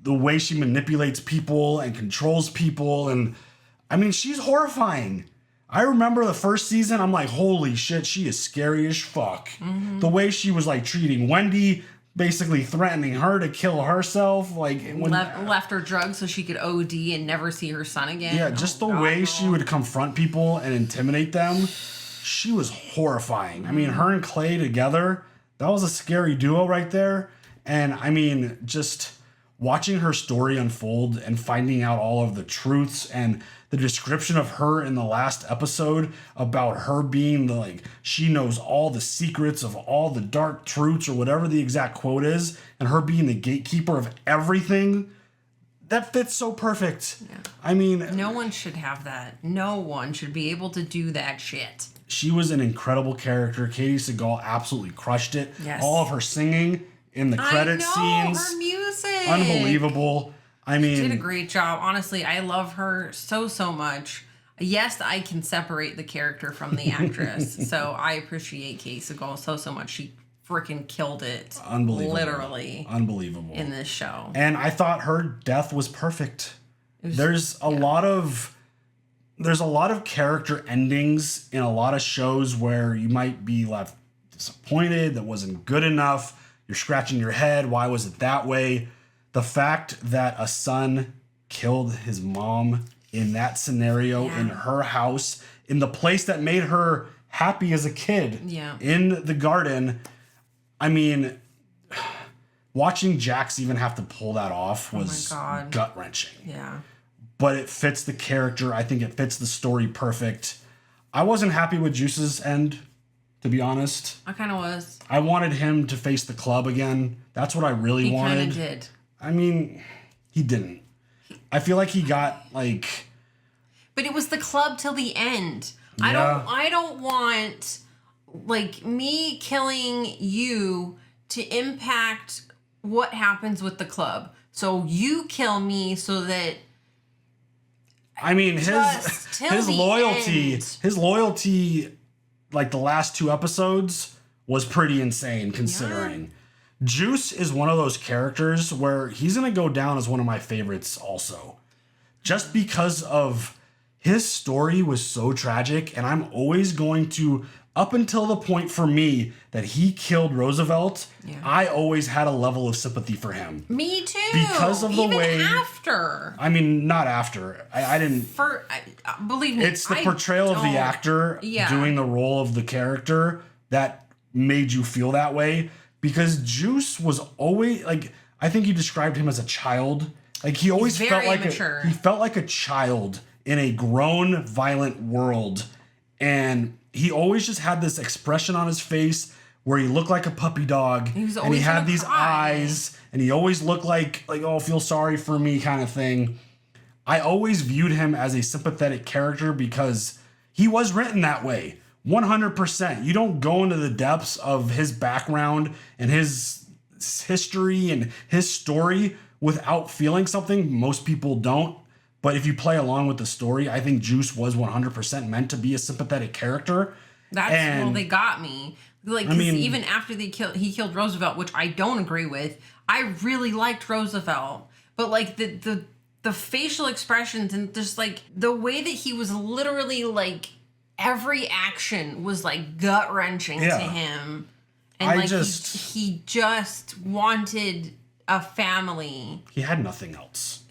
the way she manipulates people and controls people, and I mean, she's horrifying. I remember the first season, I'm like, holy shit, she is scary as fuck. Mm-hmm. The way she was like treating Wendy, basically threatening her to kill herself, like when left her drugs so she could OD and never see her son again. Yeah, just the way she would confront people and intimidate them, she was horrifying. I mean, her and Clay together, that was a scary duo right there. And I mean, just watching her story unfold and finding out all of the truths and the description of her in the last episode about her being the, like, she knows all the secrets of all the dark truths or whatever the exact quote is, and her being the gatekeeper of everything, that fits so perfect. Yeah. I mean, no one should have that. No one should be able to do that shit. She was an incredible character. Katie Seagal absolutely crushed it. Yes. All of her singing in the credit scenes. Her music. Unbelievable. I mean, she did a great job. Honestly, I love her so much. Yes, I can separate the character from the actress. So I appreciate Katie Seagal so much. She freaking killed it. Unbelievable. Literally. Unbelievable. In this show. And I thought her death was perfect. There's a lot of character endings in a lot of shows where you might be left disappointed, that wasn't good enough. You're scratching your head. Why was it that way? The fact that a son killed his mom in that scenario, in her house, in the place that made her happy as a kid, in the garden. I mean, watching Jax even have to pull that off was gut-wrenching. Yeah. But it fits the character. I think it fits the story perfect. I wasn't happy with Juice's end, to be honest. I kind of was. I wanted him to face the club again. That's what I really wanted. He kind of did. I mean, he didn't. I feel like he got like... But it was the club till the end. Yeah. I don't want like me killing you to impact what happens with the club. So you kill me so that... I mean, his loyalty, like the last 2 episodes, was pretty insane considering. Juice is one of those characters where he's going to go down as one of my favorites also. Just because of his story was so tragic, and I'm always going to, up until the point for me that he killed Roosevelt, I always had a level of sympathy for him. Me too. Because of the way... after. I mean, not after. I didn't... Believe me, It's the portrayal of the actor doing the role of the character that made you feel that way. Because Juice was always... like, I think you described him as a child. Like, he always felt like he felt like a child in a grown, violent world. And he always just had this expression on his face where he looked like a puppy dog. And he had these eyes. And he always looked like, oh, feel sorry for me kind of thing. I always viewed him as a sympathetic character because he was written that way. 100%. You don't go into the depths of his background and his history and his story without feeling something. Most people don't. But if you play along with the story, I think Juice was 100% meant to be a sympathetic character. Well, they got me. Like, I mean, even after he killed Roosevelt, which I don't agree with, I really liked Roosevelt. But like the facial expressions and just like the way that he was literally like every action was like gut wrenching to him, and he just wanted a family. He had nothing else.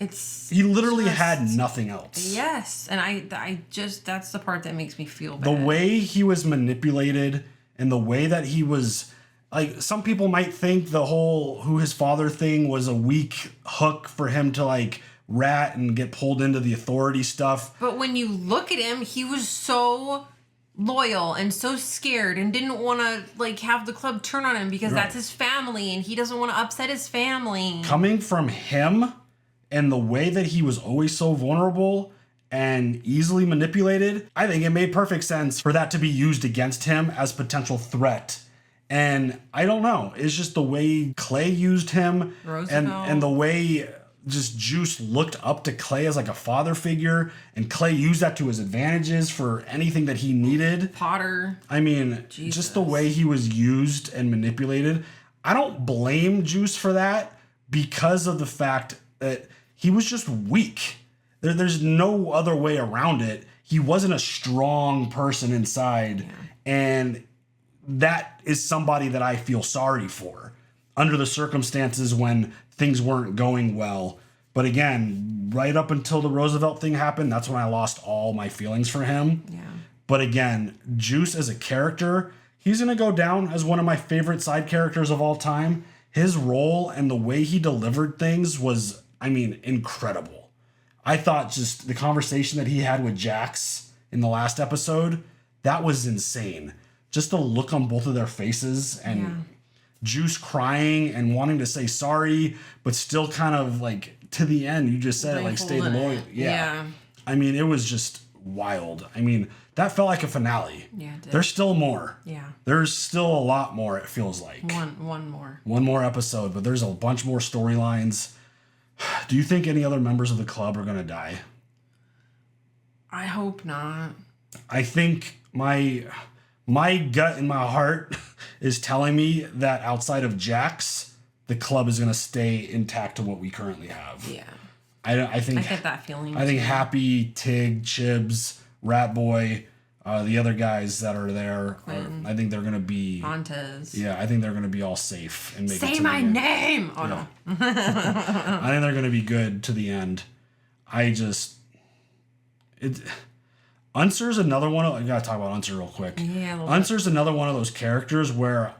He literally had nothing else. Yes, and I just that's the part that makes me feel bad. The way he was manipulated and the way that he was, like, some people might think the whole who his father thing was a weak hook for him to like rat and get pulled into the authority stuff. But when you look at him, he was so loyal and so scared and didn't want to like have the club turn on him because that's his family and he doesn't want to upset his family. Coming from him and the way that he was always so vulnerable and easily manipulated, I think it made perfect sense for that to be used against him as potential threat. And I don't know, it's just the way Clay used him and the way just Juice looked up to Clay as like a father figure, and Clay used that to his advantages for anything that he needed. Potter. I mean, just the way he was used and manipulated. I don't blame Juice for that because of the fact that he was just weak. There's no other way around it. He wasn't a strong person inside, and that is somebody that I feel sorry for under the circumstances when things weren't going well. But again, right up until the Roosevelt thing happened, that's when I lost all my feelings for him. Yeah. But again, Juice as a character, he's going to go down as one of my favorite side characters of all time. His role and the way he delivered things was, I mean, incredible. I thought just the conversation that he had with Jax in the last episode, that was insane. Just the look on both of their faces and Juice crying and wanting to say sorry, but still kind of like to the end, you just said it, like stay loyal. Yeah. I mean, it was just wild. I mean, that felt like a finale. Yeah, it did. There's still more. Yeah. There's still a lot more, it feels like. One more episode, but there's a bunch more storylines. Do you think any other members of the club are going to die? I hope not. I think my gut and my heart is telling me that outside of Jax, the club is going to stay intact to what we currently have. Yeah. I think I get that feeling. I think too. Happy, Tig, Chibs, Rat Boy, the other guys that are there, I think they're going to be... Montez. Yeah, I think they're going to be all safe and make it Say to my the end. name! Oh, Yeah. no. I think they're going to be good to the end. Unser's another one. I got to talk about Unser real quick. Yeah. Unser's another one of those characters where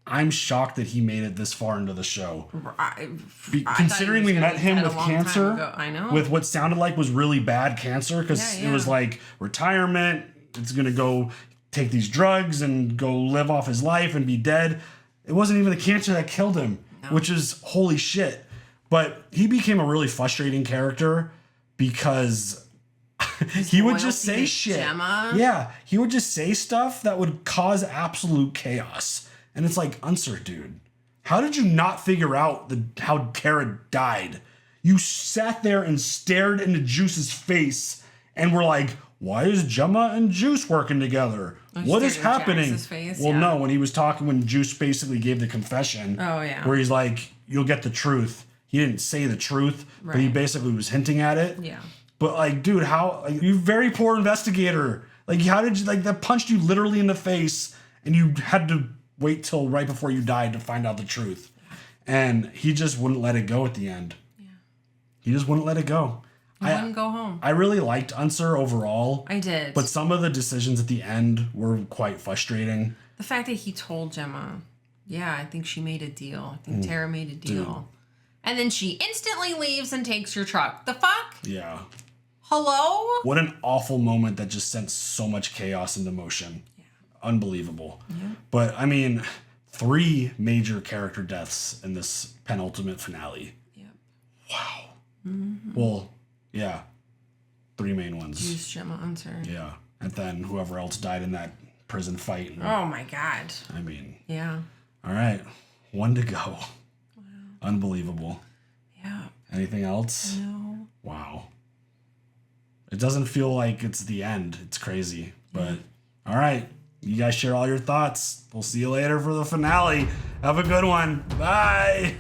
I'm shocked that he made it this far into the show. Considering we met him with cancer, I know. with what sounded like was really bad cancer, because it was like retirement, it's going to go take these drugs and go live off his life and be dead. It wasn't even the cancer that killed him, which is holy shit. But he became a really frustrating character because he would just say shit. Gemma. Yeah, he would just say stuff that would cause absolute chaos. And it's like, Unser, dude, how did you not figure out how Tara died? You sat there and stared into Juice's face and were like, why is Gemma and Juice working together? What is happening? No, when he was talking, when Juice basically gave the confession. Oh, yeah. Where he's like, you'll get the truth. He didn't say the truth, but he basically was hinting at it. Yeah. But like, dude, you're a very poor investigator. Like, how did you, that punched you literally in the face and you had to wait till right before you died to find out the truth. And he just wouldn't let it go at the end. Yeah. He just wouldn't let it go. He wouldn't go home. I really liked Unser overall. I did. But some of the decisions at the end were quite frustrating. The fact that he told Gemma, yeah, I think she made a deal. I think Tara made a deal. Dude. And then she instantly leaves and takes your truck. The fuck? Yeah. Hello? What an awful moment that just sent so much chaos into motion. Yeah. Unbelievable. Yeah. But, I mean, 3 major character deaths in this penultimate finale. Yep. Wow. Mm-hmm. Well, yeah. 3 main ones. Juice, Gemma, Unser. Yeah. And then whoever else died in that prison fight. Oh, my God. I mean. Yeah. All right. 1 to go. Wow. Unbelievable. Yeah. Anything else? No. Wow. It doesn't feel like it's the end. It's crazy. But, all right. You guys share all your thoughts. We'll see you later for the finale. Have a good one. Bye.